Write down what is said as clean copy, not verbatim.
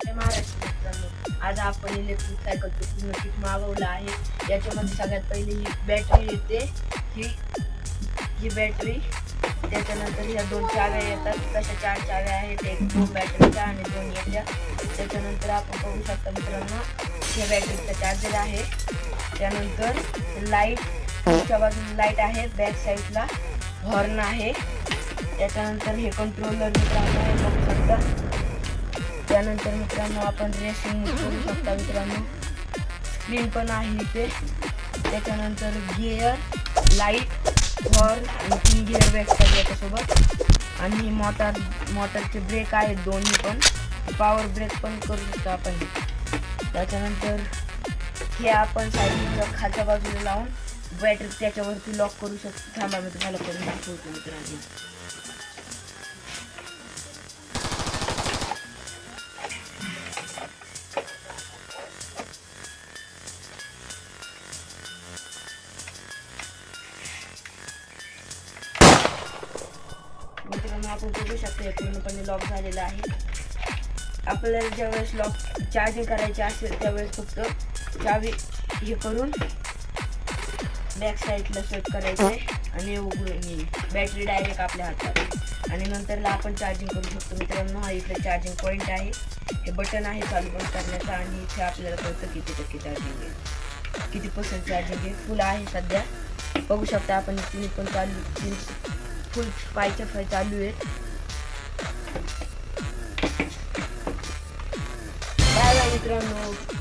महाराष्ट्र मित्रांनो, आज आपण इलेक्ट्रिक सायकलचं पूर्ण किट मागवलं आहे. याच्यामध्ये सगळ्यात पहिले ही बॅटरी येते, ही बॅटरी, त्याच्यानंतर ह्या 2 चाव्या येतात. तशा 4 चाव्या आहेत, एक 2 बॅटरीच्या आणि 2 याच्या. त्याच्यानंतर आपण बघू शकता मित्रांनो, हे बॅटरीचा चार्जर आहे. त्यानंतर लाईट, पुढच्या बाजूला लाईट आहे, बॅक साईडला हॉर्न आहे. त्याच्यानंतर हे कंट्रोलर मित्रांनो हे बघू शकता. त्यानंतर मित्रांनो आपण रेसिंग करू शकता मित्रांनो, स्क्रीन पण आहे इथे. त्याच्यानंतर गिअर, लाईट, हॉर्न आणि 3 गिअर बॅग याच्यासोबत. आणि ही मोटरचे ब्रेक आहेत दोन्ही पण, पॉवर ब्रेक पण करू शकतो आपण. त्याच्यानंतर हे आपण साईडच्या खालच्या बाजूला लावून बॅटरी त्याच्यावरती लॉक करू शकतो. थांबा मी तुम्हाला करून दाखवतो मित्रांनो. मित्रांनो आपण बघू शकतो हे पूर्णपणे लॉक झालेलं आहे. आपल्याला ज्यावेळेस लॉक चार्जिंग करायची असेल त्यावेळेस फक्त चावी हे करून बॅक साईडला सेट करायचे आणि उघडून येईल बॅटरी डायरेक्ट आपल्या हातात. आणि नंतरला आपण चार्जिंग करू शकतो मित्रांनो. हा इकडे चार्जिंग पॉईंट आहे, हे बटन आहे चालू बंद करण्याचा. आणि इथे आपल्याला कळतं किती टक्के चार्जिंग आहे, किती % चार्जिंग आहे. फुल आहे सध्या, बघू शकता आपण. इथे पण चालू, फुल 5 चालू आहे. बाय बाय मित्रांनो.